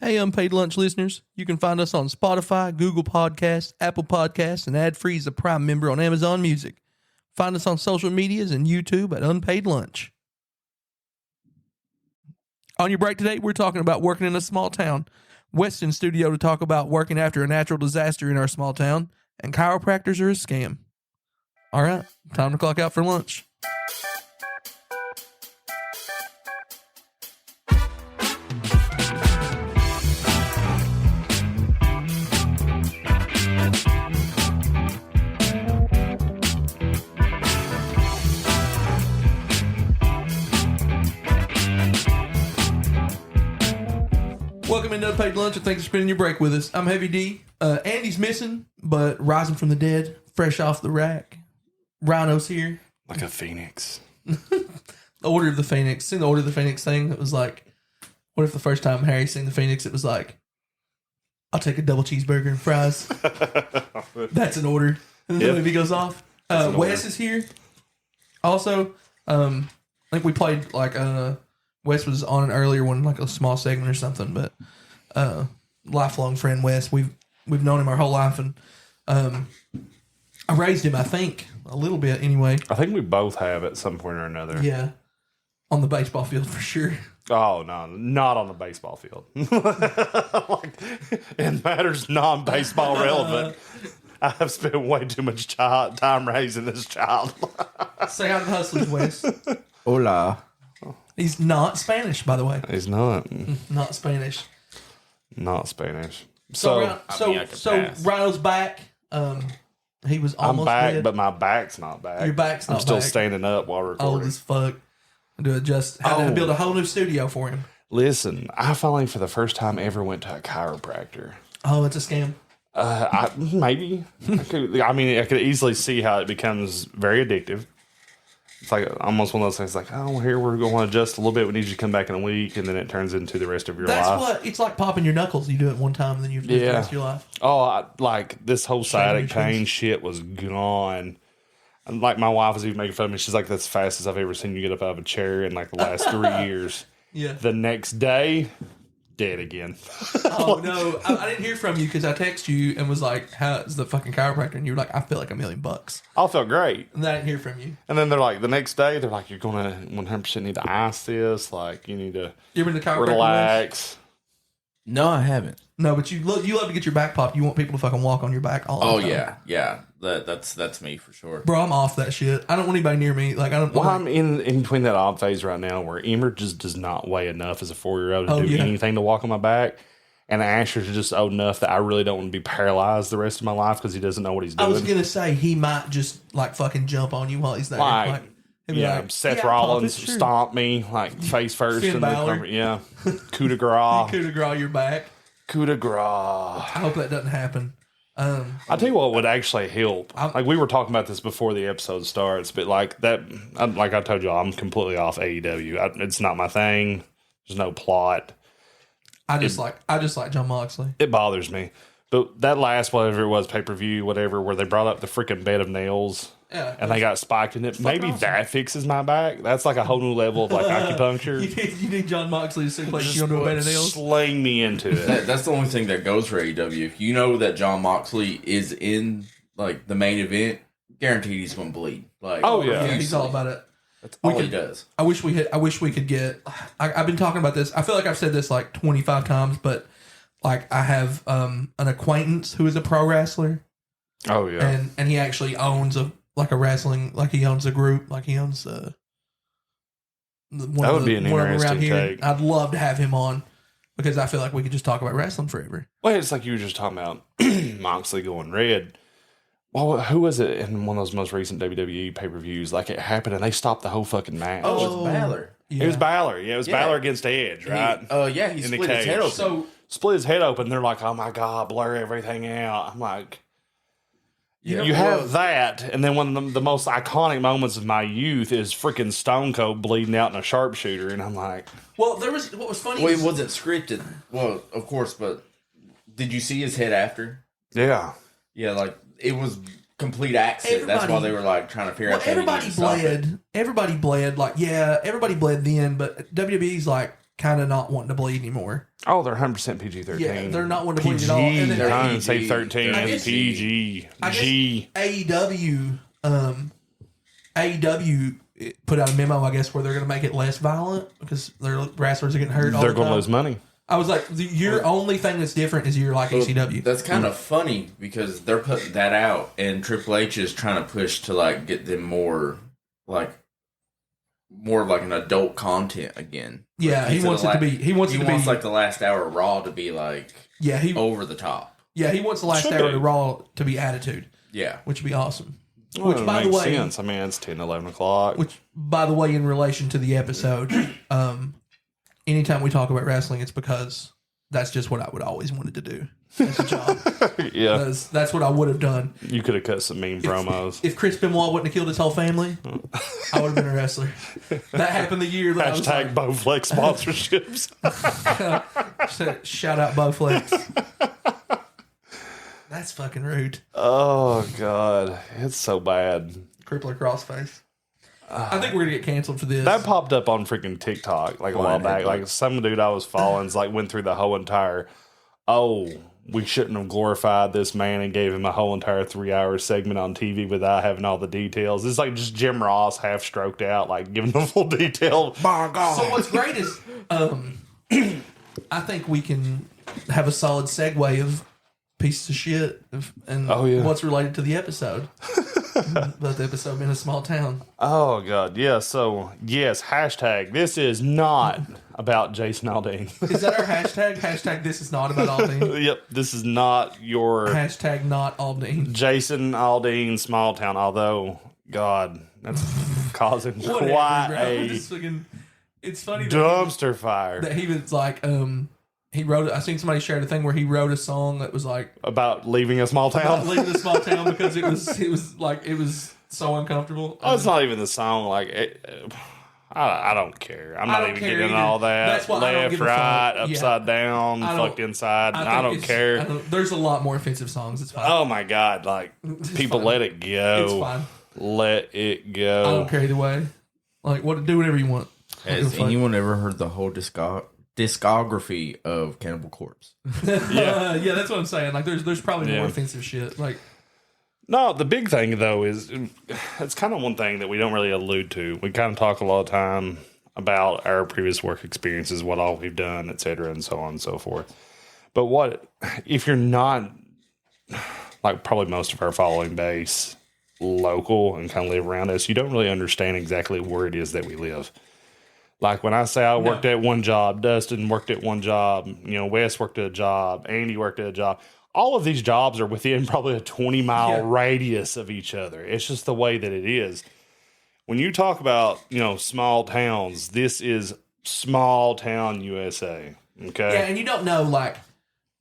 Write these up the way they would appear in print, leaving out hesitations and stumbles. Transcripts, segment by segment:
Hey, Unpaid Lunch listeners, you can find us on Spotify, Google Podcasts, Apple Podcasts, and ad-free as a Prime member on Amazon Music. Find us on social medias and YouTube at Unpaid Lunch. On your break today, we're talking about working in a small town. West in studio to talk about working after a natural disaster in our small town, and chiropractors are a scam. All right, time to clock out for lunch. Welcome into Unpaid Lunch, and thanks for spending your break with us. I'm Heavy D. Andy's missing, but rising from the dead, fresh off the rack. Rhino's here. Like a phoenix. Order of the Phoenix. Seen the Order of the Phoenix thing? It was like, what if the first time Harry seen the Phoenix, it was like, I'll take a double cheeseburger and fries. That's an order. And then the movie goes off. Wes is here. Also, I think we played like Wes was on an earlier one, like a small segment or something, but lifelong friend Wes, we've known him our whole life, and I raised him, I think, a little bit anyway. I think we both have at some point or another. Yeah, on the baseball field for sure. Oh, no, not on the baseball field. In matters non-baseball relevant, I have spent way too much time raising this child. Say hi to the Hustlers, Wes. Hola. He's not Spanish, by the way. He's not. Not Spanish. Not Spanish. So pass. Rhino's back. He was almost I'm back, dead. but my back's not back. Your back's not I'm still back. standing up while recording. Old as fuck. Had to build a whole new studio for him. Listen, I finally, for the first time ever, went to a chiropractor. Oh, it's a scam. Maybe. I could easily see how it becomes very addictive. It's like almost one of those things like, oh, here we're going to adjust a little bit. We need you to come back in a week. And then it turns into the rest of your life. That's what it's like popping your knuckles. You do it one time and then you have to do the rest of your life. Oh, this whole sciatic pain shit was gone. And like my wife was even making fun of me. She's like, that's the fastest I've ever seen you get up out of a chair in like the last 3 years. Yeah. The next day, dead again. Oh, no. I didn't hear from you because I texted you and was like, how's the fucking chiropractor? And you were like, I feel like $1 million. I felt great. And I didn't hear from you. And then they're like, the next day, they're like, you're going to 100% need to ice this. Like, you need to You ever been to chiropractor? relax. No, I haven't. No, but you love to get your back popped. You want people to fucking walk on your back all the time. Oh yeah. That's me for sure. Bro, I'm off that shit. I don't want anybody near me. Like I don't. Well, I'm in between that odd phase right now where Emer just does not weigh enough as a 4-year-old to do anything to walk on my back. And Asher's just old enough that I really don't want to be paralyzed the rest of my life because he doesn't know what he's doing. I was going to say he might just like fucking jump on you while he's there. Seth Rollins stomped me like face first. Finn Balor. Coup de grace. Coup de grace your back. Coup de grace. I hope that doesn't happen. I'll tell you what would actually help. Like we were talking about this before the episode starts, but like that, like I told you, I'm completely off AEW. It's not my thing. There's no plot. I just like John Moxley. It bothers me. But that last, whatever it was, pay-per-view, whatever, where they brought up the freaking bed of nails and they got spiked in it. Maybe awesome. That fixes my back. That's like a whole new level of like acupuncture. You need John Moxley to suplex you onto a bed of nails? Sling me into it. That's the only thing that goes for AEW. If you know that John Moxley is in like the main event, guaranteed he's going to bleed. Like, he's all about it. That's all he does. I wish we could get. I've been talking about this. I feel like I've said this like 25 times, but like I have an acquaintance who is a pro wrestler. Oh yeah, and he actually owns a wrestling, like he owns a group, like he owns that would be an interesting take. I'd love to have him on because I feel like we could just talk about wrestling forever. Well, it's like you were just talking about Moxley going red. Well, who was it in one of those most recent WWE pay-per-views? Like, it happened, and they stopped the whole fucking match. Oh, it was Balor. Yeah. It was Balor. Yeah, it was Balor against Edge, right? He split his head open. So, split his head open. They're like, oh, my God, blur everything out. I'm like, you have that, and then one of the most iconic moments of my youth is freaking Stone Cold bleeding out in a sharpshooter, and I'm like... Well, what was funny... Well, it wasn't scripted. Well, of course, but did you see his head after? Yeah. Yeah, like... It was complete accident. That's why they were like trying to figure out. Everybody bled. Everybody bled. Like, everybody bled then. But WWE's like, kind of not wanting to bleed anymore. Oh, they're 100% PG-13. Yeah, they're not wanting to bleed PG. at all. And then I didn't say 13. I It's guess- PG. I guess G. AEW put out a memo, I guess, where they're going to make it less violent because their wrestlers are getting hurt all They're the going to time. lose money. I was like, your only thing that's different is you're like ECW. That's kind of funny because they're putting that out, and Triple H is trying to push to like get them more like an adult content again. Yeah, Like, he wants it to be. He wants like the last hour of Raw to be like over the top. Yeah, he wants the last Should hour be. of Raw to be attitude, Yeah, which would be awesome. Well, Which, it by the makes way, sense. I mean, it's 10, 11 o'clock. which by the way, in relation to the episode, anytime we talk about wrestling, it's because that's just what I would always wanted to do as a job. Yeah. That's what I would have done. You could have cut some mean promos. If Chris Benoit wouldn't have killed his whole family, I would have been a wrestler. That happened the year that Hashtag Bowflex sponsorships. I was like, shout out Bowflex. That's fucking rude. Oh, God. It's so bad. Crippler crossface. I think we're gonna get canceled for this. That popped up on freaking TikTok like a while back. Like some dude I was following's like went through the whole entire, we shouldn't have glorified this man and gave him a whole entire 3-hour segment on TV without having all the details. It's like just Jim Ross half stroked out, like giving the full detail. My God. So what's great is I think we can have a solid segue of pieces of shit and what's related to the episode. About the episode being a small town. Oh, God. Yeah. So, yes, hashtag this is not about Jason Aldean. Is that our hashtag? Hashtag this is not about Aldean. Yep. This is not your Hashtag not Aldean. Jason Aldean small town. Although, God, that's causing Whatever, quite bro. a Just fucking, it's funny dumpster fire that he was like, he wrote. I seen somebody shared a thing where he wrote a song that was like about leaving a small about town. leaving the small town because it was so uncomfortable. Oh, it's not even the song. Like, I don't care. I'm not don't even care getting either. all that. That's why I don't Left, give a right, fuck. upside down, I don't- fucked inside. I think don't it's- care. there's a lot more offensive songs. It's fine. Oh my God! Like people, fine. let it go. It's fine. Let it go. I don't care either way. Like, do whatever you want. I don't has give a fuck. anyone ever heard the whole discography of Cannibal Corpse? Yeah, that's what I'm saying. Like, there's probably more offensive shit. Like, No, the big thing though is it's kind of one thing that we don't really allude to. We kind of talk a lot of time about our previous work experiences, what all we've done, et cetera, and so on and so forth. But what if you're not like probably most of our following base local and kind of live around us? You don't really understand exactly where it is that we live. Like when I say I worked at one job, Dustin worked at one job, Wes worked at a job, Andy worked at a job. All of these jobs are within probably a 20-mile radius of each other. It's just the way that it is. When you talk about, small towns, this is small town USA. Okay. yeah, and you don't know, like,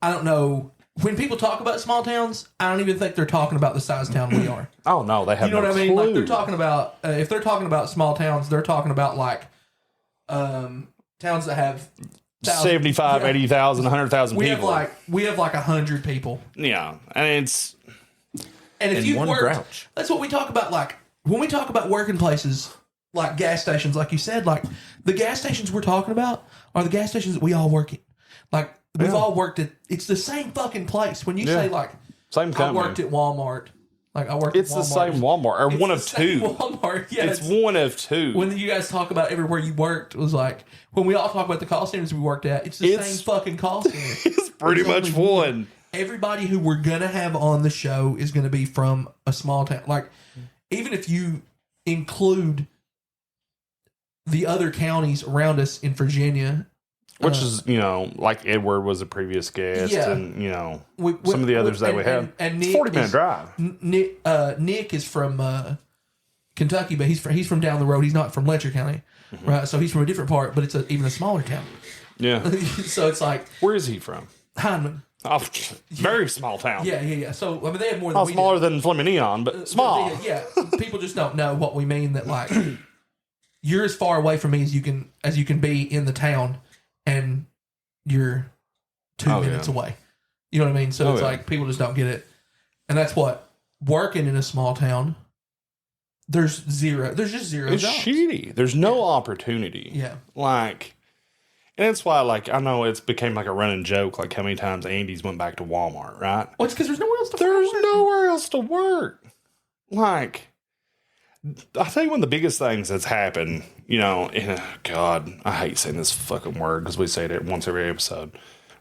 I don't know. When people talk about small towns, I don't even think they're talking about the size town we are. Oh, no, they have You know no what I mean? clue. Like, they're talking about, if they're talking about small towns, they're talking about, like, towns that have 75, 80,000, 100,000 we people. we have like 100 people. Yeah. And it's... And if And you one worked, grouch. that's what we talk about. Like when we talk about working places, like gas stations, like you said, like the gas stations we're talking about are the gas stations that we all work at. Like we've all worked at. It's the same fucking place. When you say like, Same I company. worked at Walmart. Like I worked. It's at the Walmart. same Walmart. Or It's one the of same two. Walmart. Yeah, It's one of two. when you guys talk about everywhere you worked, it was like when we all talk about the call centers we worked at. It's the same fucking call center. It's pretty There's much only one. Everybody who we're gonna have on the show is gonna be from a small town. Like, even if you include the other counties around us in Virginia, Which is, like Edward was a previous guest, Yeah. and, some of the others that we have. and It's Nick 40-minute drive. Nick is from Kentucky, but he's from down the road. He's not from Letcher County, right? So he's from a different part, but it's even a smaller town. Yeah. So it's like Where is he from? Hyndman. Oh, very small town. Yeah. So I mean, they have more than Not we smaller do. than Fleming Neon, but small. Yeah, people just don't know what we mean. That like you're as far away from me as you can be in the town, and you're 2 minutes away. You know what I mean? So it's like people just don't get it, and that's what working in a small town. There's just zero. It's jobs. shitty. There's no opportunity. Yeah. Like, And that's why, like, I know it's became like a running joke, like how many times Andy's went back to Walmart, right? Well, it's because there's nowhere else to There's work. nowhere else to work. Like, I think one of the biggest things that's happened, you know, God, I hate saying this fucking word because we say it once every episode.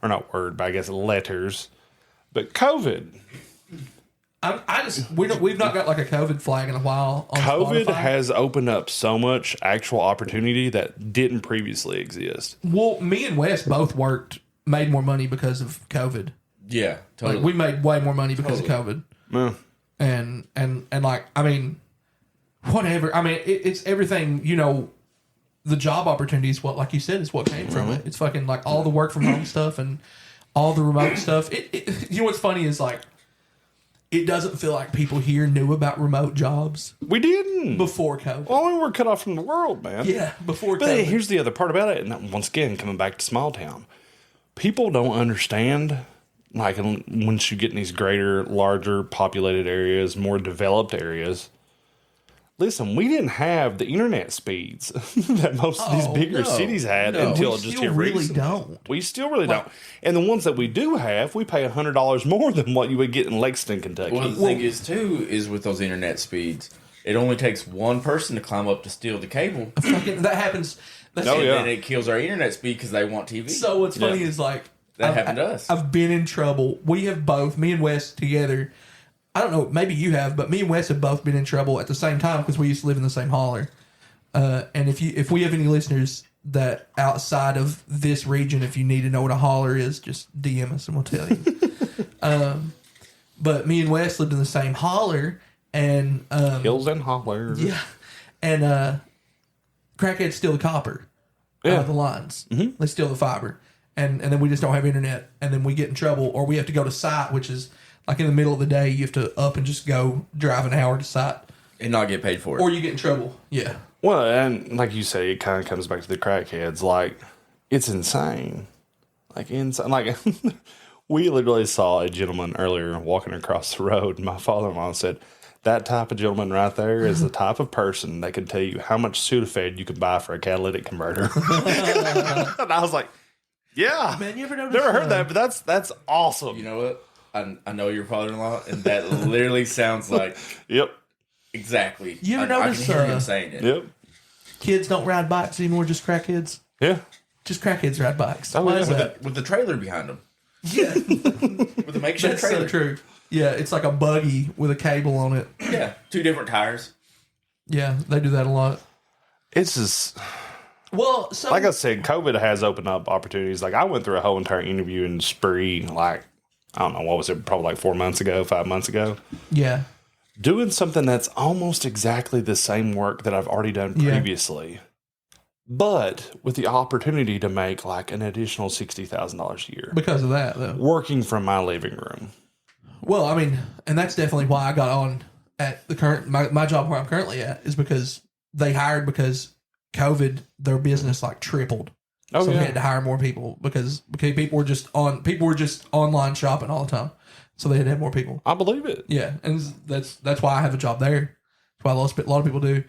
Or not word, but I guess letters. But COVID. We've not got like a COVID flag in a while. On COVID Spotify. has opened up so much actual opportunity that didn't previously exist. Well, me and Wes both made more money because of COVID. Yeah, totally. Like, we made way more money because of COVID. Yeah. And like, I mean, whatever. I mean, it's everything, you know, the job opportunities, what, like you said, is what came from it. It's fucking like all the work from home stuff and all the remote stuff. You know what's funny is like, it doesn't feel like people here knew about remote jobs We didn't. before COVID. Well, we were cut off from the world, man. Yeah, before But COVID. here's the other part about it, and once again, coming back to small town, people don't understand. Like once you get in these greater, larger populated areas, more developed areas. Listen, we didn't have the internet speeds that most of these bigger cities had until we just still here really recently. don't. We still really don't. And the ones that we do have, we pay $100 more than what you would get in Lexington, Kentucky. Well, the thing is, too, is with those internet speeds, it only takes one person to climb up to steal the cable. Fucking, that happens. That's Oh, And yeah. then it kills our internet speed because they want TV. So what's funny is like That happened to us. I've been in trouble. We have both, me and Wes together. I don't know, maybe you have, but me and Wes have both been in trouble at the same time because we used to live in the same holler. And if we have any listeners that outside of this region, if you need to know what a holler is, just DM us and we'll tell you. But me and Wes lived in the same holler, and Hills and hollers. yeah, and crackheads steal the copper out of the lines. Mm-hmm. They steal the fiber, and then we just don't have internet, and then we get in trouble, or we have to go to site, which is like in the middle of the day. You have to up and just go drive an hour to site, And not get paid for it. or you get in trouble. Yeah, Well, and like you say, it kind of comes back to the crackheads. Like, it's insane. Like, insane. Like, we literally saw a gentleman earlier walking across the road, and my father-in-law said, that type of gentleman right there is the type of person that can tell you how much Sudafed you can buy for a catalytic converter. And I was like, yeah. man, you ever noticed? Never heard that, but that's awesome. You know what? I know your father-in-law, and that literally sounds like Yep. exactly. You ever I notice, can hear him saying it. Yep. Kids don't ride bikes anymore, just crackheads. Yeah. Just crackheads ride bikes. Oh, Why yeah. is that? With the trailer behind him. Yeah, With the makeshift that's so trailer. true. Yeah, it's like a buggy with a cable on it. Yeah. 2 different tires. Yeah, they do that a lot. It's just, Well, so like I said, COVID has opened up opportunities. Like, I went through a whole entire interview in spree, like, I don't know, what was it, probably like 5 months ago, yeah, doing something that's almost exactly the same work that I've already done Yeah. previously, but with the opportunity to make like an additional $60,000 a year, because of that though. working from my living room. Well, I mean, and that's definitely why I got on at the current my job where I'm currently at is because they hired because COVID their business like tripled. Oh, so yeah. they had to hire more people because people were just online shopping all the time. So they had to have more people. I believe it. Yeah, and that's why I have a job there. That's why a lot of people do.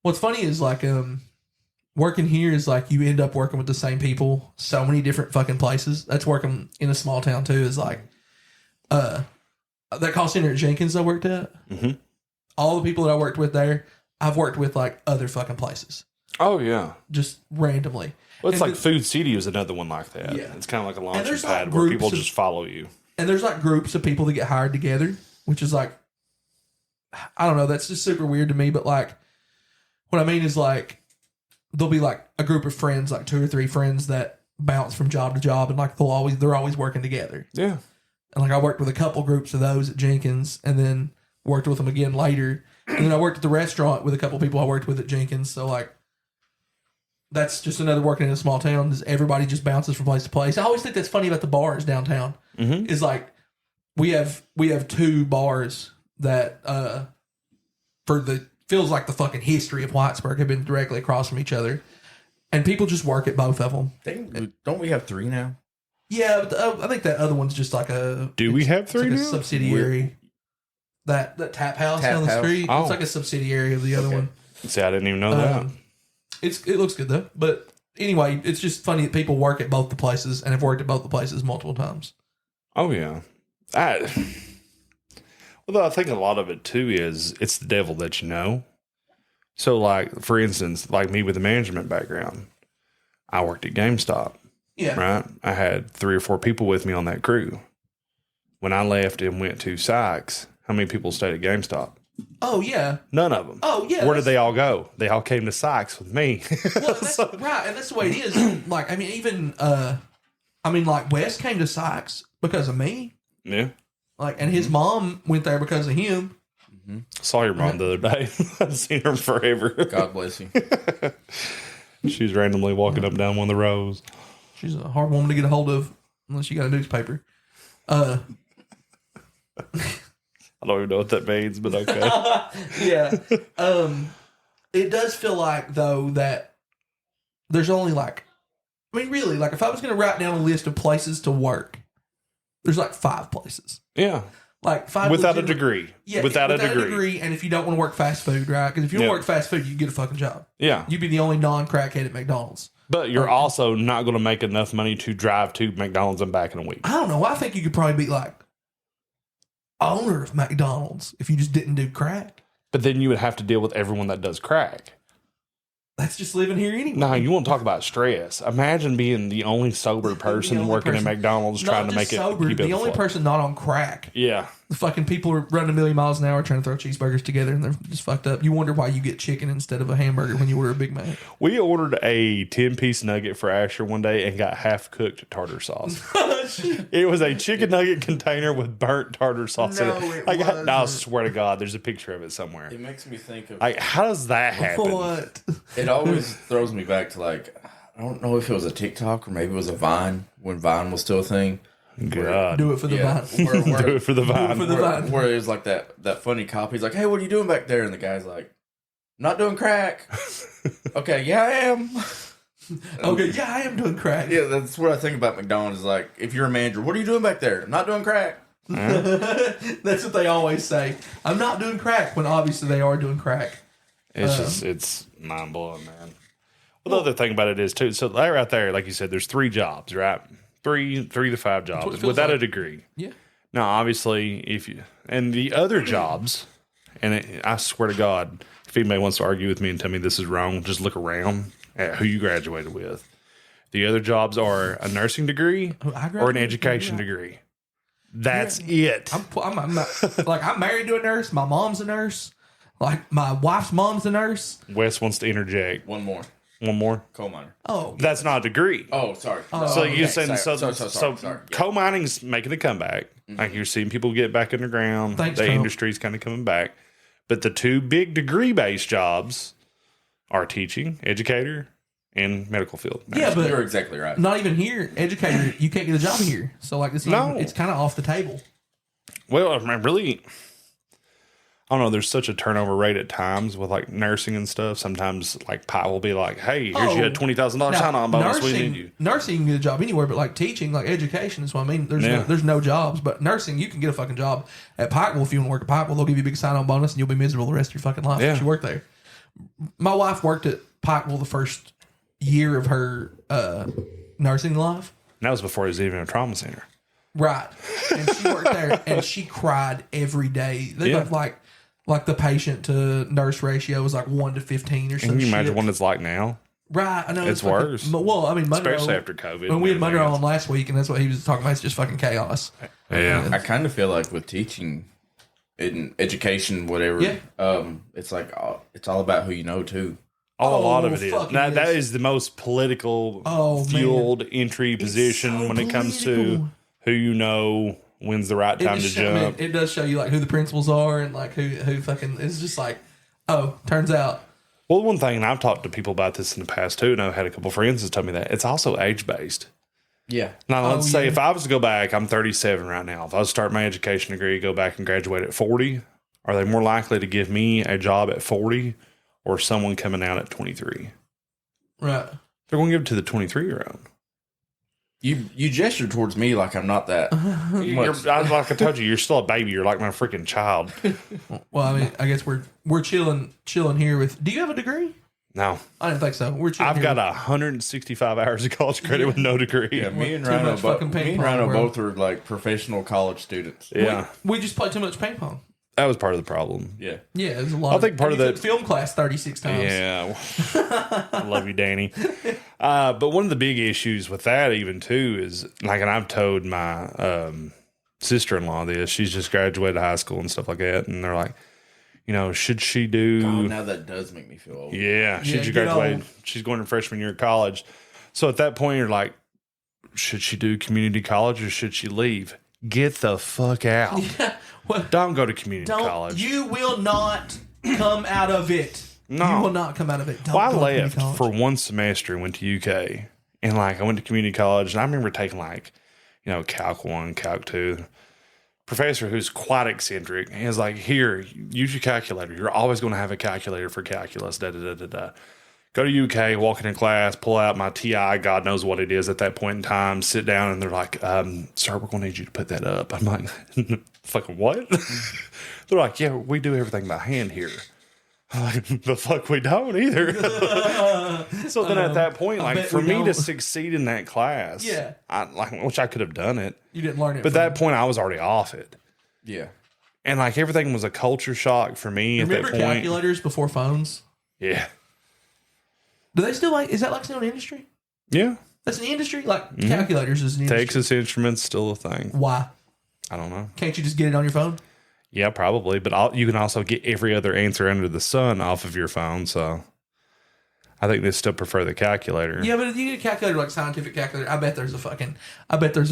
What's funny is like working here is like you end up working with the same people so many different fucking places. That's working in a small town too. Is like that call center at Jenkins I worked at. Mm-hmm. All the people that I worked with there, I've worked with like other fucking places Oh, yeah. just randomly. Well, it's And like Food City was another one like that. Yeah. It's kind of like a launching there's, like, pad where groups people of- just follow you. And there's like groups of people that get hired together, which is like, I don't know, that's just super weird to me. But like, what I mean is like, there'll be like a group of friends, like 2 or 3 friends that bounce from job to job, and like they're always working together. Yeah. And like I worked with a couple groups of those at Jenkins, and then worked with them again later. And then I worked at the restaurant with a couple people I worked with at Jenkins. So like, that's just another working in a small town. Is everybody just bounces from place to place. I always think that's funny about the bars downtown. Mm-hmm. Is like we have 2 bars that for the feels like the fucking history of Whitesburg have been directly across from each other, and people just work at both of them. Don't we have 3 now? Yeah, but I think that other one's just like a. Do we have 3 It's like now? a subsidiary. That tap house Tap down the house. street. Oh. It's like a subsidiary of the other Okay. one. See, I didn't even know that. It looks good though, but anyway, it's just funny that people work at both the places and have worked at both the places multiple times. Oh yeah. Although I think a lot of it too is it's the devil that you know. So like for instance, like me with the management background, I worked at GameStop. Yeah. Right? I had 3 or 4 people with me on that crew. When I left and went to Sykes, how many people stayed at GameStop? Oh yeah. None of them. Oh yeah. Where did they all go? They all came to Sykes with me. Well, that's, right, and that's the way it is. Like, I mean, even like Wes came to Sykes because of me. Yeah. Like, and his mom went there because of him. Saw your mom the other day. I've seen her forever. God bless you. She was randomly walking up and down one of the rows. She's a hard woman to get a hold of unless you got a newspaper. I don't even know what that means, but okay. Yeah. It does feel like, though, that there's only like, I mean, really, like if I was going to write down a list of places to work, there's like 5 places. Yeah. Like 5 without a legitimate- degree. Yeah, without a degree. And if you don't want to work fast food, right? Because if you don't work fast food, you get a fucking job. Yeah. You'd be the only non-crackhead at McDonald's. But you're also not going to make enough money to drive to McDonald's and back in a week. I don't know. I think you could probably be like owner of McDonald's if you just didn't do crack. But then you would have to deal with everyone that does crack. That's just living here anyway. No, you want to talk about stress. Imagine being the only sober person only working person. at McDonald's Not trying to just make sober, it keep the it only afloat. person not on crack. Yeah. The fucking people are running a million miles an hour trying to throw cheeseburgers together and they're just fucked up. You wonder why you get chicken instead of a hamburger when you order a Big Mac. We ordered a 10-piece nugget for Asher one day and got half-cooked tartar sauce. It was a chicken nugget container with burnt tartar sauce in No, it. it No, I wasn't. swear to God, there's a picture of it somewhere. It makes me think of. Like, how does that happen? What? It always throws me back to like, I don't know if it was a TikTok or maybe it was a Vine when Vine was still a thing. God. Do it for the Yeah, vine. Do it for the vine. for the vine. where it was like that funny cop. He's like, "Hey, what are you doing back there?" And the guy's like, "Not doing crack." Okay, yeah, I am. Okay, yeah, I am doing crack. Yeah, that's what I think about McDonald's. Is like, if you're a manager, what are you doing back there? Not doing crack. That's what they always say. I'm not doing crack when obviously they are doing crack. It's mind blowing, man. Well, the other thing about it is too. So right out there, like you said, there's 3 jobs, right? 3 to 5 what it jobs feels without a like. degree. Yeah. Now, obviously, and the other jobs, and I swear to God, if anybody wants to argue with me and tell me this is wrong, just look around at who you graduated with. The other jobs are a nursing degree I graduated or an with, education degree. That's it. I'm married to a nurse. My mom's a nurse. Like my wife's mom's a nurse. Wes wants to interject. One more One more. coal miner. Oh, That's not a degree. Oh, sorry. So okay. you're saying Sorry. so Sorry. Yeah. coal mining's making a comeback. Like you're seeing people get back underground. Thanks, the Trump. industry's kind of coming back. But the 2 big degree based jobs are teaching, educator, and medical field. yeah, but You're exactly right. not even here. Educator, you can't get a job here. So like, it's kind of off the table. Well, I really, I don't know. There's such a turnover rate at times with like nursing and stuff. Sometimes like Pie will be like, "Hey, here's your $20,000 sign on bonus. We need you." Nursing, you can get a job anywhere, but like teaching, like education is what I mean. There's no jobs, but nursing, you can get a fucking job at Pikeville if you want to work at Pikeville. They'll give you a big sign on bonus, and you'll be miserable the rest of your fucking life if you work there. My wife worked at Pikeville the first year of her nursing life. And that was before it was even a trauma center. Right. And she worked there and she cried every day. They got like the patient to nurse ratio was like 1 to 15 or something. Can you imagine what it's like now? Right. I know. It's fucking, worse. Well, I mean, Monroe, Especially after COVID. when we had and Monroe everything on last week, and that's what he was talking about. It's just fucking chaos. Yeah. I kind of feel like with teaching in education, whatever, it's like it's all about who you know too. A lot of it is. fucking That is the most political fueled entry position so when it comes to political. who you know, when's the right time to jump. It does show you like who the principals are and like who fucking. It's just like, oh, turns out. Well, one thing, and I've talked to people about this in the past too, and I've had a couple friends that tell me that it's also age based. Yeah. Now, let's say if I was to go back, I'm 37 right now. If I was to start my education degree, go back and graduate at 40, are they more likely to give me a job at 40 or someone coming out at 23? Right. They're going to give it to the 23-year-old. You gestured towards me like I'm not that. Like I told you, you're still a baby. You're like my freaking child. Well, I mean, I guess we're chilling here with. Do you have a degree? No. I didn't think so. I've got 165 hours of college credit with no degree. Yeah, me and Too Rhino, much fucking ping pong, Rhino bro. both are like professional college students. Yeah. We just played too much ping pong. That was part of the problem. Yeah. Yeah, it was a lot. I think part and of you that- took film class 36 times. Yeah. I love you, Danny. But one of the big issues with that even too is like, and I've told my sister-in-law this, she's just graduated high school and stuff like that. And they're like, you know, should she do... Oh, now that does make me feel old. Yeah. Should she get graduate? on. She's going to freshman year of college. So at that point, you're like, should she do community college or should she leave? Get the fuck out. Yeah. Well, Don't go to community don't. college. You will not come out of it. No. You will not come out of it. Don't Well, I go to community left college. for one semester and went to UK. And like I went to community college and I remember taking like, you know, Calc 1, Calc 2. Professor who's quite eccentric. He was like, here, use your calculator. You're always going to have a calculator for calculus. Da, da, da, da, da. Go to UK, walk into class, pull out my TI, God knows what it is at that point in time, sit down, and they're like, sir, we're going to need you to put that up. I'm like, fucking what? They're like, yeah, we do everything by hand here. I'm like, the fuck we don't either. So then at that point, like bet for we me to don't. succeed in that class, Yeah. I which I could have done it. You didn't learn it. But at that point, I was already off it. Yeah. And like everything was a culture shock for me remember at that point. calculators before phones? Yeah. Do they still is that like still an industry? Yeah. That's an industry? Like calculators is an industry. Texas Instruments still a thing. Why? I don't know. Can't you just get it on your phone? Yeah, probably. But you can also get every other answer under the sun off of your phone. So I think they still prefer the calculator. Yeah, but if you get a calculator like scientific calculator, I bet there's a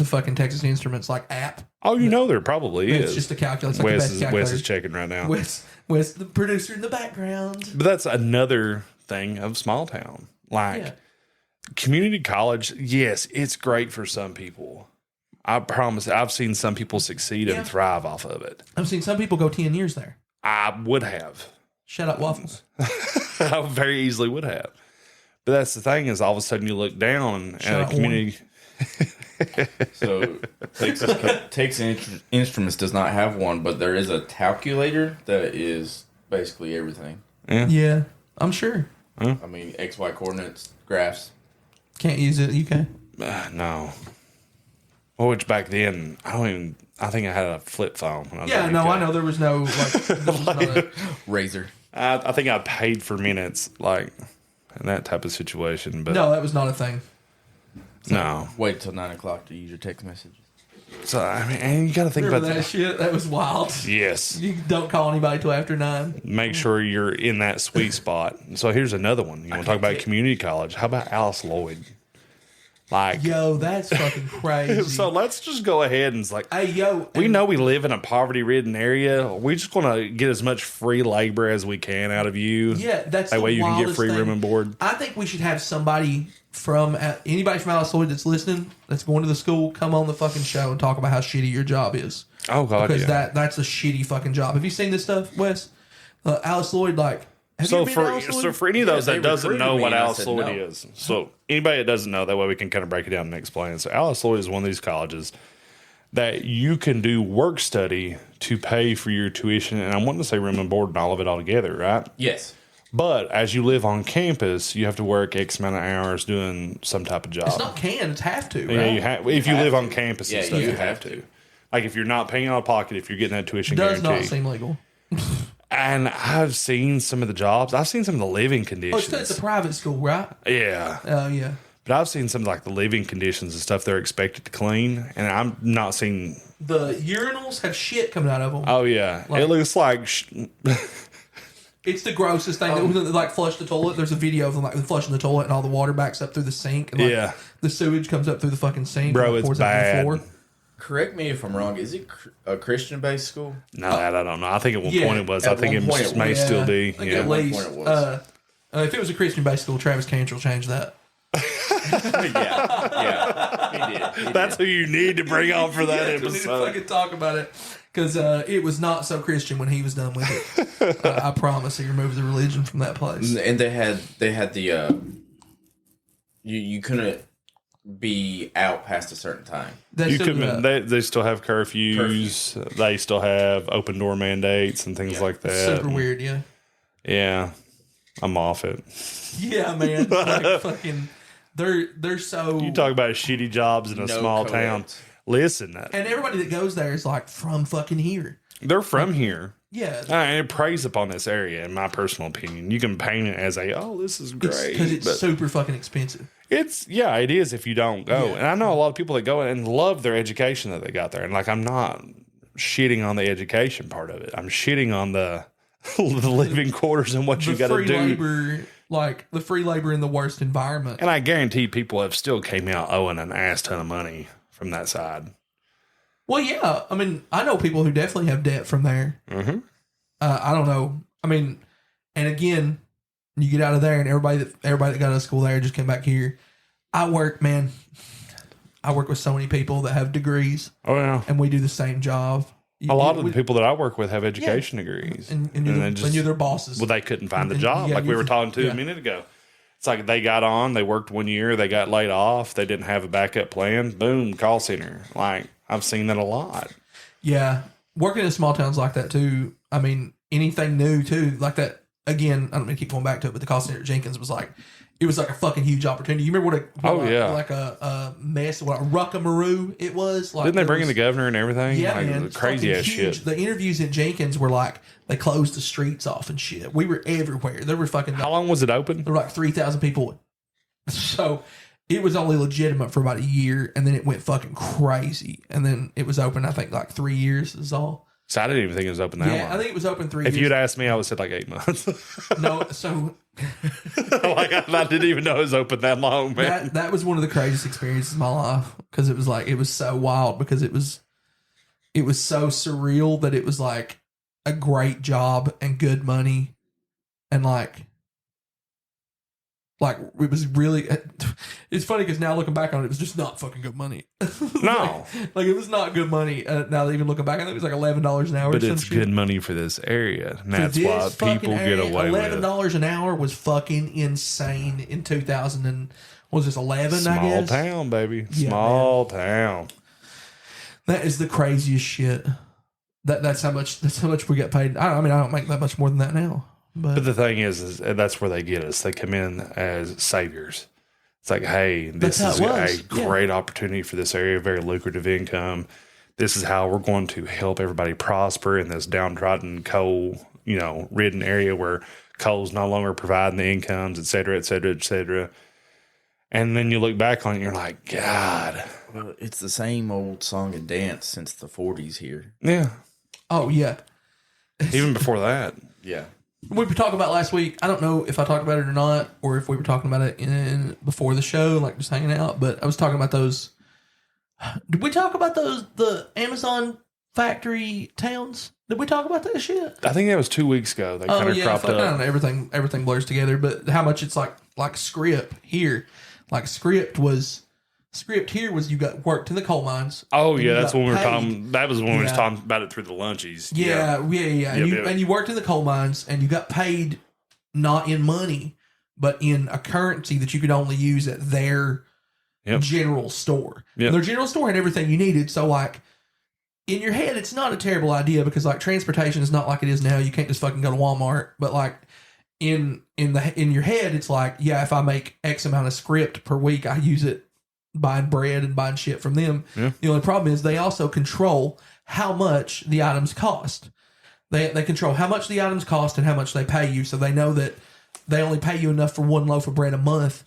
fucking Texas Instruments like app. Oh, you know there probably It's is. just a calculator. It's like the Wes best is calculator. checking right now. Wes, the producer in the background. But that's another thing of small town. Like Yeah. community college, yes, it's great for some people. I promise. I've seen some people succeed Yeah. and thrive off of it. I've seen some people go 10 years there. I would have. Shut up, waffles. I very easily would have. But that's the thing is all of a sudden you look down at Shut a up, community. So Texas Instruments does not have one, but there is a calculator that is basically everything. Yeah, I'm sure. I mean, XY coordinates, graphs. Can't use it. You can. No. Well, which back then, I think I had a flip phone. When I was Yeah, in no, UK. I know there was no Razor. I think I paid for minutes, like in that type of situation. But no, that was not a thing. no. Wait till 9 o'clock to use your text messages. So I mean, and you got to think Remember about that that. shit? That was wild. Yes. You don't call anybody till after 9. Make sure you're in that sweet spot. So here's another one. You want to talk about community college? How about Alice Lloyd? Like, Yo, that's fucking crazy. so let's just go ahead and it's like, Hey, yo. we know we live in a poverty-ridden area. We just want to get as much free labor as we can out of you. Yeah, that's that the way you can get wildest free room thing. and board. I think we should have somebody from anybody from Alice Lloyd that's listening, that's going to the school, come on the fucking show and talk about how shitty your job is. Oh God, Because yeah. that's a shitty fucking job. Have you seen this stuff, Wes? Alice Lloyd, like, have So you been to Alice for Lloyd? so for any of those Yeah, that they doesn't recruited know me what and I Alice said Lloyd no. is, so anybody that doesn't know, that way we can kind of break it down and explain. So Alice Lloyd is one of these colleges that you can do work study to pay for your tuition, and I want to say room and board and all of it all together, right? Yes. But as you live on campus, you have to work X amount of hours doing some type of job. It's not can, it's have to, right? Yeah, you have. If you have live to. on campus, Yeah, and stuff, you you have have to. to. Like if you're not paying out of pocket, if you're getting that tuition Does guarantee. not seem legal. And I've seen some of the jobs. I've seen some of the living Oh, conditions. it's a private school, right? Yeah. Oh, yeah. But I've seen some like the living conditions and stuff they're expected to clean, and I'm not seeing. The urinals have shit coming out of them. Oh yeah, Like- it looks like. It's the grossest thing. When they, like flush the toilet. There's a video of them like flushing the toilet and all the water backs up through the sink. And, like, Yeah. the sewage comes up through the fucking sink. Bro, and it's pours out on the bad. floor. Correct me if I'm wrong. Is it a Christian-based school? No, that I don't know. I think at one Yeah, point it was. at I think one it point it may was. still be. I think Yeah. at one least. point it was. If it was a Christian-based school, Travis Cantrell changed that. yeah, he did. He That's who you need to bring on for that Yeah, we need to episode. fucking talk about it because it was not so Christian when he was done with it. I promise he removed the religion from that place. did. And they had the you couldn't be out past a certain time. They You still do could. that. They still have curfews. They still have open door mandates and things Yeah. like that. Super weird, yeah. Yeah. I'm off it. Yeah, man. Like, fucking, they're so. You talk about shitty jobs in a small town. Listen, and everybody that goes there is like from fucking here. They're from here. Yeah, and it preys upon this area, in my personal opinion. You can paint it as this is great because it's super fucking expensive. It is if you don't go. And I know a lot of people that go and love their education that they got there. And like, I'm not shitting on the education part of it. I'm shitting on the living quarters and what you got to do. Labor, like the free labor in the worst environment. And I guarantee people have still came out owing an ass ton of money from that side. Well, yeah. I mean, I know people who definitely have debt from there. Mm-hmm. I don't know. I mean, and again, you get out of there, and everybody that got out of school there just came back here. I work with so many people that have degrees. Oh yeah, and we do the same job. A lot of the people that I work with have education degrees, and you're their bosses. Well, they couldn't find the job, like we were talking to a minute ago. It's like they got on, they worked 1 year, they got laid off, they didn't have a backup plan. Boom, call center. Like I've seen that a lot. Yeah, working in small towns like that too. I mean, anything new too, like that. Again, I don't mean to keep going back to it, but the call center at Jenkins was like, it was like a fucking huge opportunity. You remember like a mess, what a ruckamaroo it was? Like, didn't they bring in the governor and everything? Yeah, like, man. Crazy ass shit. The interviews at Jenkins were like, they closed the streets off and shit. We were everywhere. There were fucking. How long was it open? There were like 3,000 people. So it was only legitimate for about a year, and then it went fucking crazy. And then it was open, I think, like 3 years is all. So I didn't even think it was open that long. Yeah, I think it was open 3 years. If you'd asked me, I would have said like 8 months. No, so... like I didn't even know it was open that long, man. That was one of the craziest experiences of my life, because it was like, it was so wild, because it was so surreal that it was like a great job and good money, and like it was really. It's funny because now looking back on it, it was just not fucking good money. No, like it was not good money. Now even looking back, I think it was like $11 an hour. But it's good money for this area. And that's why people get away with it. $11 an hour was fucking insane in 2000 and what was this 11? I guess. Small town, baby. Yeah, small town. That is the craziest shit. That's how much we get paid. I mean, I don't make that much more than that now. But the thing is that's where they get us. They come in as saviors. It's like, hey, this is a great opportunity for this area, very lucrative income. This is how we're going to help everybody prosper in this downtrodden coal, ridden area where coal's no longer providing the incomes, et cetera, et cetera, et cetera. And then you look back on it and you're like, God. Well, it's the same old song and dance since the 40s here. Yeah. Oh, yeah. Even before that. Yeah. We were talking about last week. I don't know if I talked about it or not, or if we were talking about it before the show, like just hanging out. But I was talking about those. Did we talk about the Amazon factory towns? Did we talk about that shit? I think that was 2 weeks ago. They kind of cropped up. I don't know, everything blurs together. But how much it's like script here, like script here was you got worked in the coal mines. Oh yeah, that's when we were talking. That was when we were talking about it through the lunchies. Yeah. And you worked in the coal mines, and you got paid not in money, but in a currency that you could only use at their general store. Yep. Their general store had everything you needed. So like in your head, it's not a terrible idea because like transportation is not like it is now. You can't just fucking go to Walmart. But like in your head, it's like, yeah, if I make X amount of script per week, I use it buying bread and buying shit from them. Yeah. The only problem is they also control how much the items cost. They control how much the items cost and how much they pay you. So they know that they only pay you enough for one loaf of bread a month.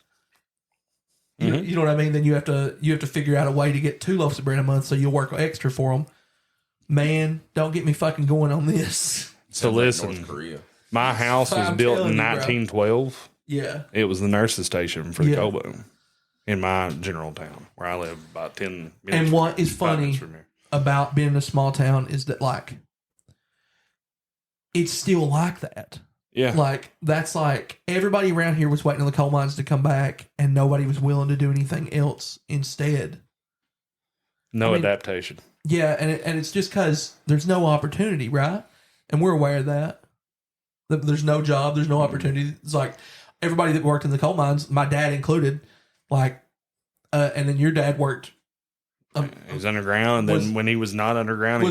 Mm-hmm. You know what I mean? Then you have to figure out a way to get 2 loaves of bread a month. So you'll work extra for them. Man, don't get me fucking going on this. So listen, North Korea. My house was built in 1912. Yeah. It was the nurse's station for the coal boom. In my general town where I live, about 10 minutes. And what is funny about being in a small town is that like it's still like that. Yeah. Like that's like everybody around here was waiting on the coal mines to come back and nobody was willing to do anything else instead. No adaptation. Yeah, and it's just because there's no opportunity, right? And we're aware of that. There's no job, there's no opportunity. It's like everybody that worked in the coal mines, my dad included, like, and then your dad worked. He was underground. Then when he was not underground, he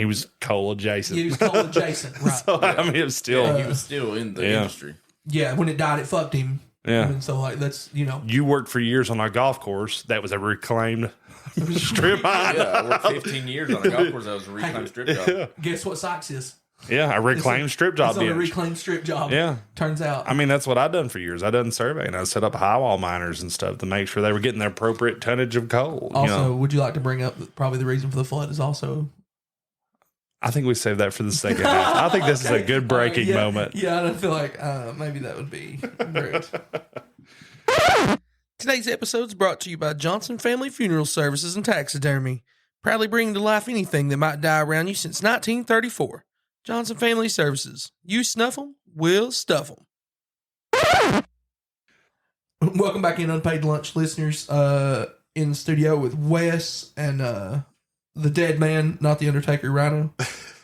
was coal adjacent. Yeah, he was coal adjacent, right? So, I mean, it was still he was still in the industry. Yeah, when it died, it fucked him. Yeah. And so, like, that's, you know. You worked for years on a golf course that was a reclaimed strip mine. Yeah, I worked 15 years on a golf course that was a reclaimed strip job. Guess what Sykes is? Yeah, a reclaimed strip job. It's on a bench. reclaimed strip job. Yeah. Turns out. I mean, that's what I've done for years. I done surveying. I set up high wall miners and stuff to make sure they were getting the appropriate tonnage of coal. Also, would you like to bring up that probably the reason for the flood is also... I think we saved that for the second half. I think this is a good breaking moment. Yeah, I feel like maybe that would be great. Today's episode is brought to you by Johnson Family Funeral Services and Taxidermy, proudly bringing to life anything that might die around you since 1934. Johnson Family Services. You snuff 'em, we'll stuff 'em. Welcome back in, Unpaid Lunch listeners. In the studio with Wes and the dead man, not the Undertaker, Rhino.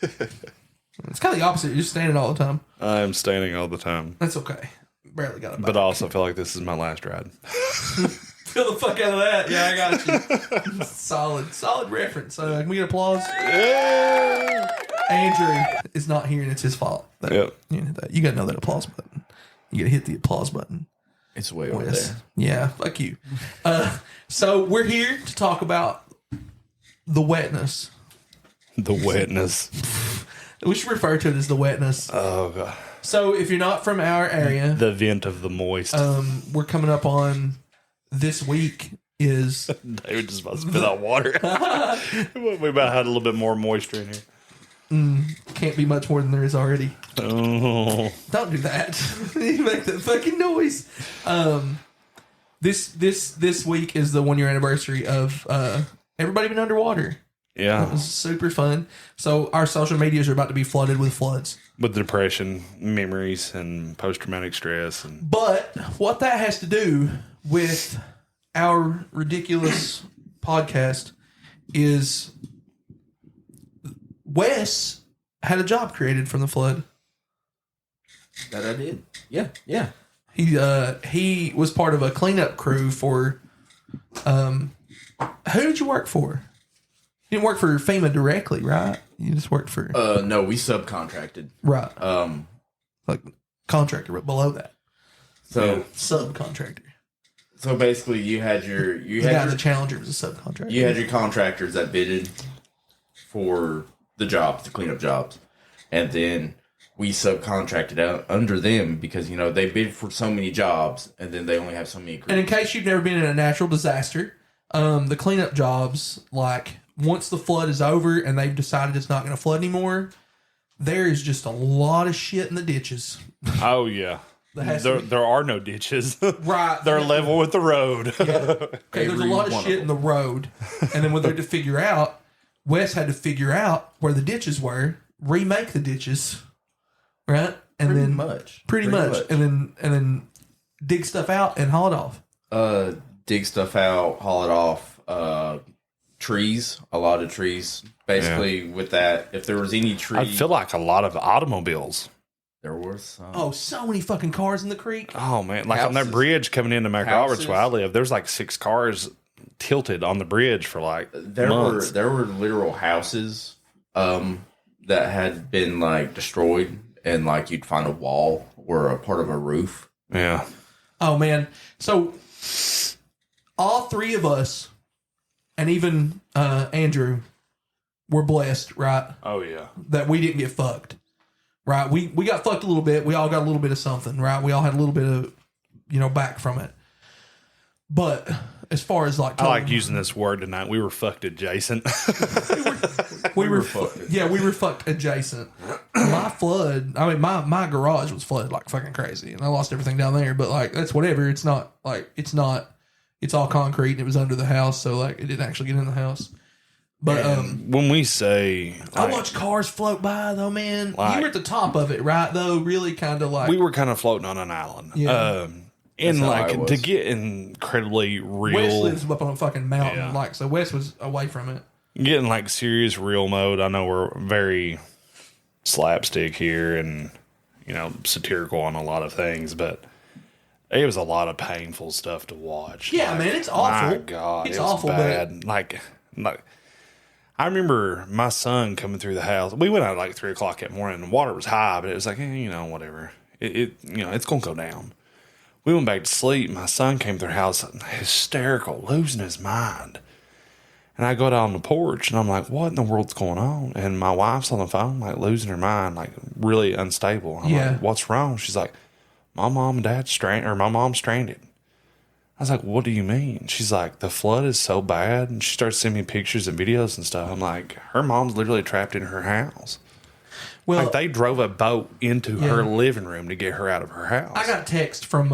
It's kind of the opposite. You're just standing all the time. I'm standing all the time. That's okay. Barely got it. But I also feel like this is my last ride. Feel the fuck out of that. Yeah, I got you. Solid reference. Can we get applause? Yeah. Andrew is not here, and it's his fault. Yep. You got to know that applause button. You got to hit the applause button. It's way over Wes. there. Yeah, fuck you. So we're here to talk about the wetness. The wetness. We should refer to it as the wetness. Oh, God. So if you're not from our area, The vent of the moist. we're coming up on this week is David just about to spit out water. We about had a little bit more moisture in here. can't be much more than there is already. Oh. Don't do that. You make that fucking noise. This week is the 1 year anniversary of everybody been underwater. It Yeah. was super fun. So our social medias are about to be flooded with floods. With depression, memories, and post-traumatic stress. And But what that has to do with our ridiculous podcast is Wes had a job created from the flood. That I did. Yeah. He was part of a cleanup crew for who did you work for? You didn't work for FEMA directly, right? You just worked for No, we subcontracted. right, Like contractor, but below that, so subcontractor. so basically you had your The Challenger was a subcontractor. you had your contractors that bidded for the jobs, the cleanup jobs, and then we subcontracted out under them because they bid for so many jobs and then they only have so many crews. And in case you've never been in a natural disaster, the cleanup jobs, like once the flood is over and they've decided it's not going to flood anymore, there is just a lot of shit in the ditches. oh, yeah. There are no ditches. Right. They're level with the road. Okay, there's a lot of shit in the road. And then what they had to figure out, Wes had to figure out where the ditches were, remake the ditches, right? And Pretty then much. Pretty much. And then dig stuff out and haul it off. Dig stuff out, haul it off. Trees, a lot of trees. Basically, with that, if there was any tree, I feel like a lot of automobiles. there was some. Oh, so many fucking cars in the creek. Oh, man. Like on that Houses. bridge coming into McRoberts Houses. where I live, there's like 6 cars tilted on the bridge for like months. There were literal houses that had been like destroyed, and like you'd find a wall or a part of a roof. Yeah. Oh, man. So all three of us, and even Andrew, were blessed, right? Oh, yeah. That we didn't get fucked, right? We got fucked a little bit. We all got a little bit of something, right? We all had a little bit of, back from it. But as far as like, I like using this word tonight. We were fucked adjacent. we were fucked adjacent. My flood, I mean, my garage was flooded like fucking crazy, and I lost everything down there. But like, that's whatever. It's all concrete, and it was under the house, so like, it didn't actually get in the house. But when we say, I watch cars float by though, man. You were at the top of it, right? Though, really, kind of like we were kind of floating on an island. Yeah. And That's how I like was. to get incredibly Wes real, lives up on a fucking mountain, Yeah. like so. Wes was away from it. getting like serious real mode. I know we're very slapstick here and satirical on a lot of things, but it was a lot of painful stuff to watch. Yeah, Like, man, it's awful. My God, It's it was awful, bad. Like I remember my son coming through the house. We went out at like 3:00 that morning, and the water was high, but it was like, whatever. It's going to go down. We went back to sleep. My son came to their house hysterical, losing his mind. And I go down on the porch and I'm like, what in the world's going on? And my wife's on the phone, like losing her mind, like really unstable. I'm like, what's wrong? She's like, my mom and dad's stranded, or my mom's stranded. I was like, what do you mean? She's like, the flood is so bad. And she starts sending me pictures and videos and stuff. I'm like, her mom's literally trapped in her house. Well, like they drove a boat into her living room to get her out of her house. I got a text from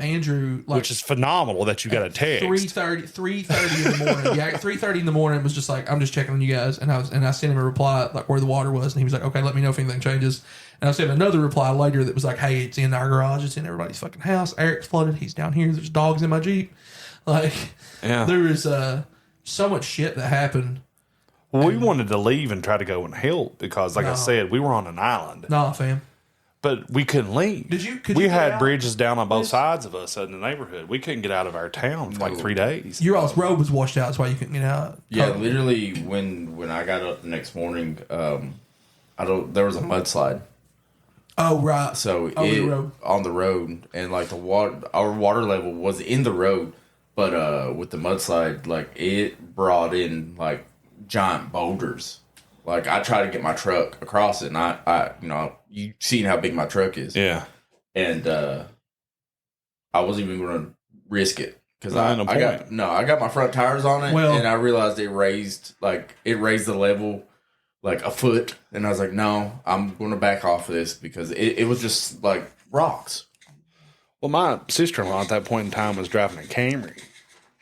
Andrew, like, which is phenomenal that you got a text. 3:30 in the morning. Yeah, 3:30 in the morning. It was just like, I'm just checking on you guys, and I sent him a reply like where the water was, and he was like, okay, let me know if anything changes. And I sent another reply later that was like, hey, it's in our garage, it's in everybody's fucking house. Eric's flooded. He's down here. There's dogs in my Jeep. Like, there was so much shit that happened. Well, we wanted to leave and try to go and help because, like I said, we were on an island. Nah, fam. But we couldn't leave. We had bridges down on both sides of us in the neighborhood. We couldn't get out of our town for like 3 days. Your all's road was washed out. That's why you couldn't get out. Yeah, literally when I got up the next morning, there was a mudslide. Oh, right. So on the road, and like our water level was in the road, but with the mudslide, like it brought in like giant boulders. Like I tried to get my truck across it, and I you seen how big my truck is, and I wasn't even going to risk it because I got my front tires on it, and I realized it raised the level like a foot, and I was like, no, I'm going to back off of this because it was just like rocks. Well, my sister-in-law at that point in time was driving a Camry.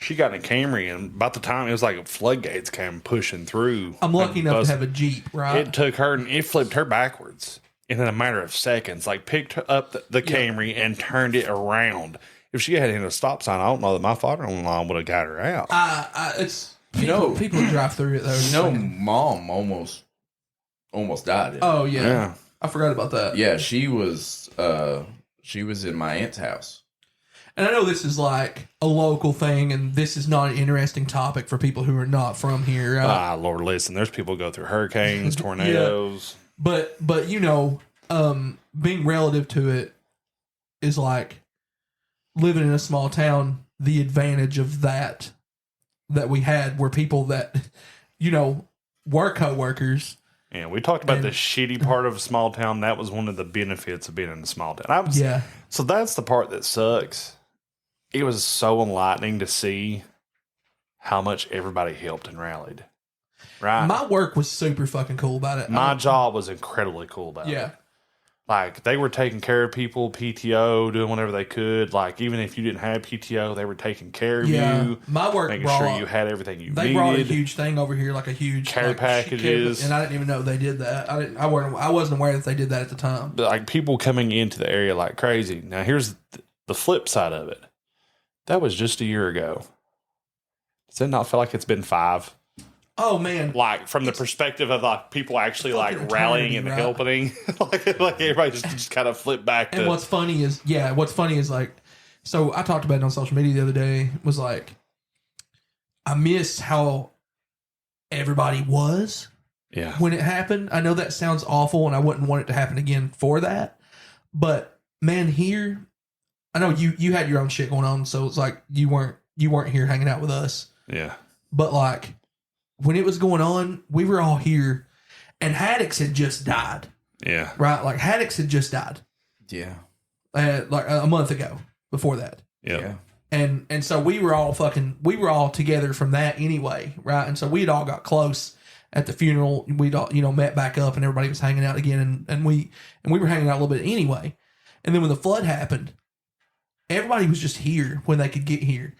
She got in a Camry, and about the time it was like floodgates came pushing through. I'm lucky enough to have a Jeep, right? It took her, and it flipped her backwards in a matter of seconds. Like picked up the Camry and turned it around. If she had hit a stop sign, I don't know that my father-in-law would have got her out. It's people drive through it though. Mom almost died. Oh yeah, I forgot about that. Yeah, she was in my aunt's house. And I know this is like a local thing, and this is not an interesting topic for people who are not from here. Lord, listen, there's people who go through hurricanes, tornadoes. Yeah. But being relative to it is like living in a small town. The advantage of that we had were people that, were coworkers. Yeah, we talked about the shitty part of a small town. That was one of the benefits of being in a small town. So that's the part that sucks. It was so enlightening to see how much everybody helped and rallied. Right? My work was super fucking cool about it. My job was incredibly cool about it. Yeah. Like, they were taking care of people, PTO, doing whatever they could. Like, even if you didn't have PTO, they were taking care of you. My work making sure you had everything you needed. They brought a huge thing over here, like a huge care packages. And I didn't even know they did that. I wasn't aware that they did that at the time. But, like, people coming into the area like crazy. Now, here's the flip side of it. That was just a year ago. Does it not feel like it's been 5? Oh man! Like from the perspective of like people actually like rallying and helping, like everybody just kind of flipped back. And what's funny is like, so I talked about it on social media the other day. Was like, I missed how everybody was. Yeah. When it happened, I know that sounds awful, and I wouldn't want it to happen again for that. But man, here, I know you had your own shit going on, so it's like you weren't here hanging out with us. Yeah. But like, when it was going on, we were all here, and Haddix had just died. Yeah. Right? Like, Haddix had just died. Yeah. Like a month ago before that. Yep. Yeah. And so we were all together from that anyway, right? And so we'd all got close at the funeral. We'd all, met back up, and everybody was hanging out again, and we were hanging out a little bit anyway. And then when the flood happened, everybody was just here when they could get here.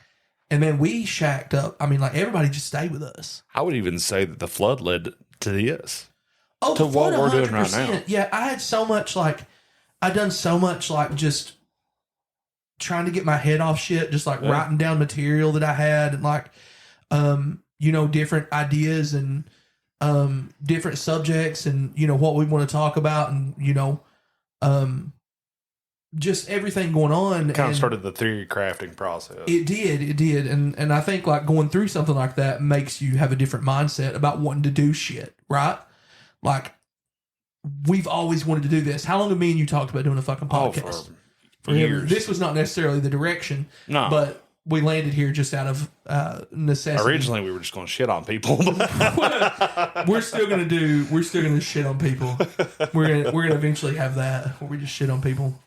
And then we shacked up. I mean, like, everybody just stayed with us. I would even say that the flood led to this. Oh, to what we're 100%. doing right now. Yeah, I had so much, like, I'd done so much, like, just trying to get my head off shit, just, like, writing down material that I had, and, like, different ideas and different subjects and, what we want to talk about and, just everything going on. Kind of started the theory crafting process. It did. And I think like going through something like that makes you have a different mindset about wanting to do shit, right? Like we've always wanted to do this. How long have me and you talked about doing a fucking podcast? For years. This was not necessarily the direction, but we landed here just out of necessity. Originally, we were just going to shit on people. we're still gonna shit on people. We're gonna eventually have that where we just shit on people.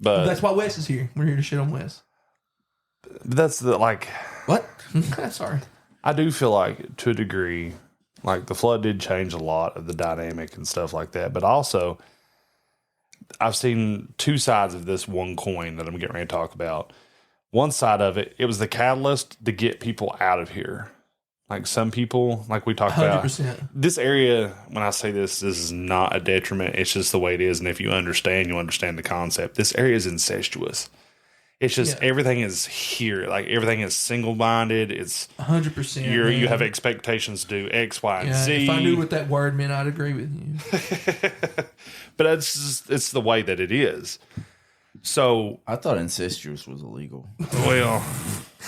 But that's why Wes is here. We're here to shit on Wes. But that's the What? Sorry. I do feel like to a degree, like the flood did change a lot of the dynamic and stuff like that. But also, I've seen two sides of this one coin that I'm getting ready to talk about. One side of it, it was the catalyst to get people out of here. Like some people, like we talked 100%. about, this area, when I say this is not a detriment. It's just the way it is. And if you understand the concept. This area is incestuous. It's just everything is here. Like everything is single-minded. It's 100%. You have expectations to do X, Y, and Z. If I knew what that word meant, I'd agree with you. But it's the way that it is. So I thought incestuous was illegal. Well,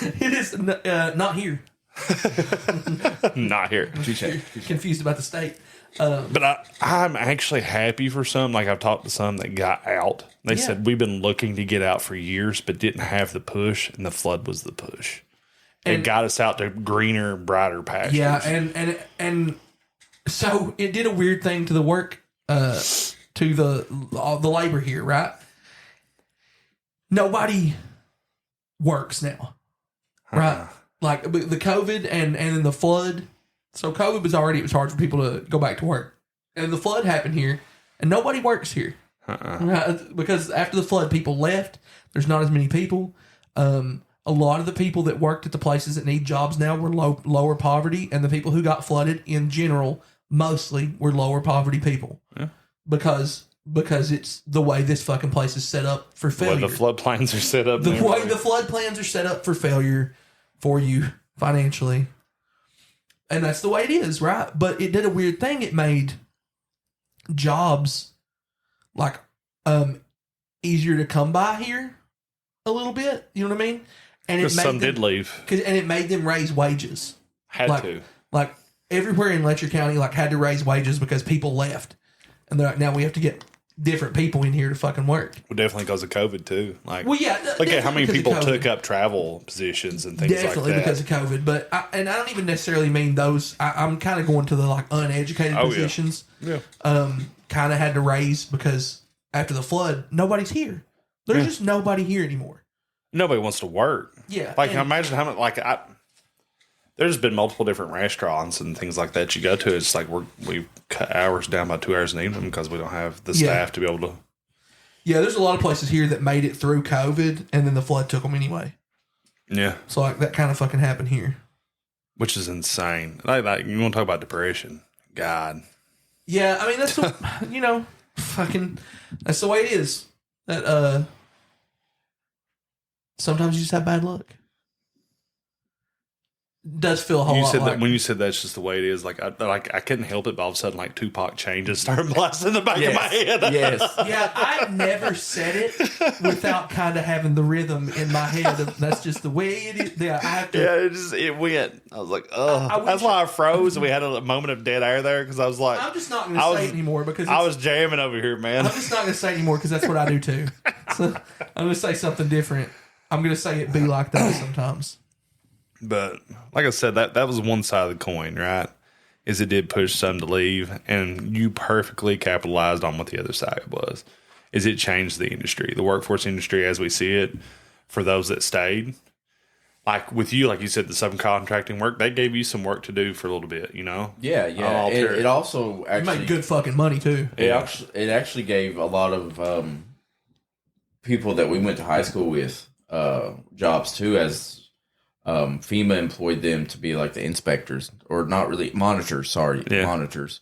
it is not here. Not here. Confused about the state. But I'm actually happy for some. Like I've talked to some that got out. They said we've been looking to get out for years, but didn't have the push, and the flood was the push. It got us out to greener, brighter pastures. Yeah, and so it did a weird thing to the work, to the labor here, right? Nobody works now, right? Like the COVID and then the flood. So COVID was already, it was hard for people to go back to work. And the flood happened here, and nobody works here. Because after the flood, people left. There's not as many people. A lot of the people that worked at the places that need jobs now were lower poverty, and the people who got flooded in general mostly were lower poverty people. Yeah. Because it's the way this fucking place is set up for failure. The flood plans are set up. The way the flood plans are set up for failure for you financially. And that's the way it is, right? But it did a weird thing. It made jobs like easier to come by here a little bit. You know what I mean? And some did leave. And it made them raise wages. Had to. Like everywhere in Letcher County had to raise wages because people left. And they're like, now we have to get different people in here to fucking work. Well, definitely because of COVID too. Like, well, yeah. Look at how many people took up travel positions and things like that. Definitely because of COVID. But I don't even necessarily mean those. I'm kind of going to the like uneducated positions. Yeah. Kind of had to raise because after the flood, nobody's here. There's just nobody here anymore. Nobody wants to work. Yeah. Like imagine how much there's been multiple different restaurants and things like that you go to. It's like we cut hours down by 2 hours in the evening because we don't have the staff to be able to. Yeah, there's a lot of places here that made it through COVID and then the flood took them anyway. Yeah. So like that kind of fucking happened here. Which is insane. Like you want to talk about depression. God. Yeah, I mean that's fucking that's the way it is. That sometimes you just have bad luck. Does feel a whole lot like... When you said that's just the way it is, like I couldn't help it, but all of a sudden, like Tupac changes started blasting in the back of my head. Yes. Yeah, I never said it without kind of having the rhythm in my head. That's just the way it is. Yeah, I have to... Yeah, it went. I was like, oh. That's why I froze, and we had a moment of dead air there, because I was like... I'm just not going to say it anymore, because... I was jamming over here, man. I'm just not going to say it anymore, because that's what I do, too. So I'm going to say something different. I'm going to say it be like that sometimes. But like I said, that was one side of the coin, right? Is it did push some to leave, and you perfectly capitalized on what the other side was. Is it changed the industry, the workforce industry as we see it, for those that stayed. Like with you, like you said, the subcontracting work, they gave you some work to do for a little bit, you know? Yeah. It also actually... You made good fucking money, too. It actually gave a lot of people that we went to high school with jobs, too, as... FEMA employed them to be like the inspectors, or not really monitors. Monitors.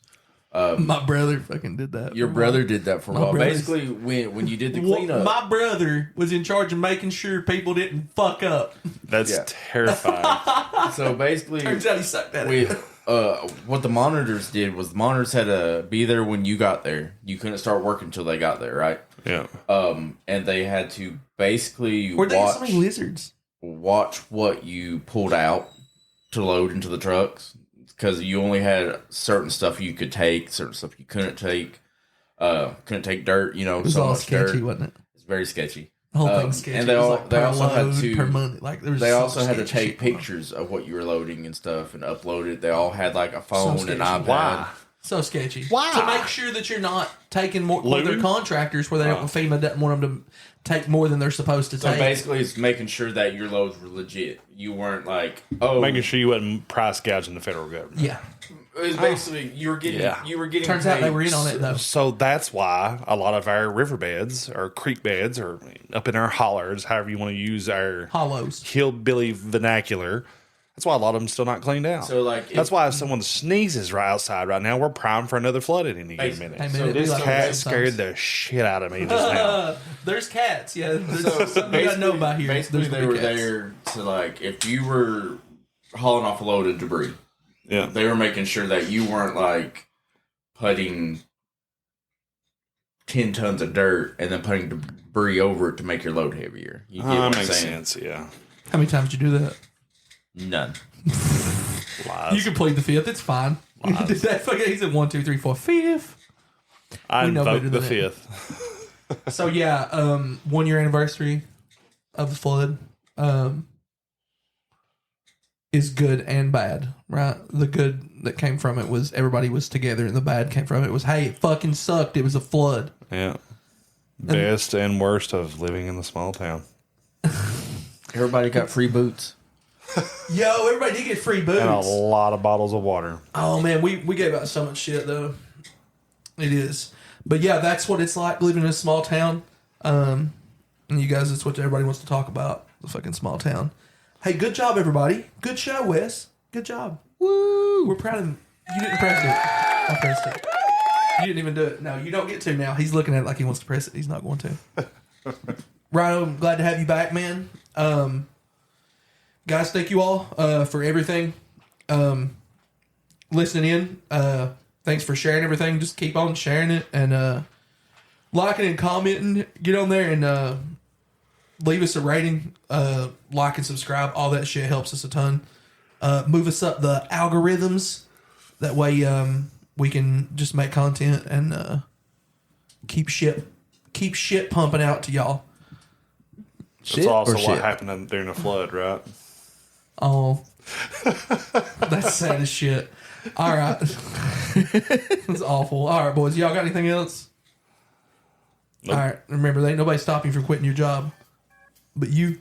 My brother fucking did that. Your brother did that for a while. Basically, when you did the cleanup, my brother was in charge of making sure people didn't fuck up. That's terrifying. So basically, turns out he sucked at it. What the monitors did was the monitors had to be there when you got there. You couldn't start working until they got there, right? Yeah. And they had to basically Were they so many lizards? Watch what you pulled out to load into the trucks, because you only had certain stuff you could take, certain stuff you couldn't take. Couldn't take dirt. You know, It was so all much sketchy, dirt. wasn't it? It's very sketchy. The whole thing's sketchy. And It was like they per also had load, to per month. Like there was They so also had to sketchy take shit going on. pictures of what you were loading and stuff and upload it. They all had like a phone sketchy. and iPad. Why? So sketchy. Why? To make sure that you're not taking more. Well, they're Looting? contractors where they don't. FEMA doesn't want them to take more than they're supposed to So take. basically, it's making sure that your loads were legit. You weren't like, oh, Making sure you wasn't price gouging the federal government. Yeah. it was basically you were getting Yeah. Turns out they were in on it though. So that's why a lot of our riverbeds or creek beds or up in our hollers, however you want to use our Hollows. hillbilly vernacular, that's why a lot of them still not cleaned out. So like That's why if someone sneezes right outside right now, we're primed for another flood at any given minute. Hey, man, So it'd be this like Cat that scared sometimes. the shit out of me just now. There's cats. Yeah. There's So something you gotta know about here. Basically, There's they big were cats. there to like if you were hauling off a load of debris, Yeah. they were making sure that you weren't like putting 10 tons of dirt and then putting debris over it to make your load heavier. You get what I'm Makes saying? sense, yeah. How many times did you do that? None. Lies. You can plead the fifth. It's fine. Did that fucking? He said 1, 2, 3, 4, fifth. I we know better invoked the than that. fifth. So yeah, 1 year anniversary of the flood is good and bad, right? The good that came from it was everybody was together, and the bad came from it was, hey, it fucking sucked. It was a flood. Yeah. Best and worst of living in the small town. Everybody got free boots. Yo, everybody did get free boots. And a lot of bottles of water. Oh man, we gave out so much shit though. It is, but yeah, that's what it's like living in a small town. And you guys, that's what everybody wants to talk about. The fucking small town. Hey, good job, everybody. Good show, Wes. Good job. Woo! We're proud of him. You didn't press it. I pressed it. You didn't even do it. No, you don't get to now. He's looking at it like he wants to press it. He's not going to. Rhino, I'm glad to have you back, man. Guys, thank you all for everything. Listening in. Thanks for sharing everything. Just keep on sharing it and liking and commenting. Get on there and leave us a rating. Like and subscribe. All that shit helps us a ton. Move us up the algorithms. That way we can just make content and keep shit pumping out to y'all. That's also what happened during the flood, right? Oh, that's sad as shit. All right. That's awful. All right, boys. Y'all got anything else? Nope. All right. Remember, there ain't nobody stopping you from quitting your job. But you.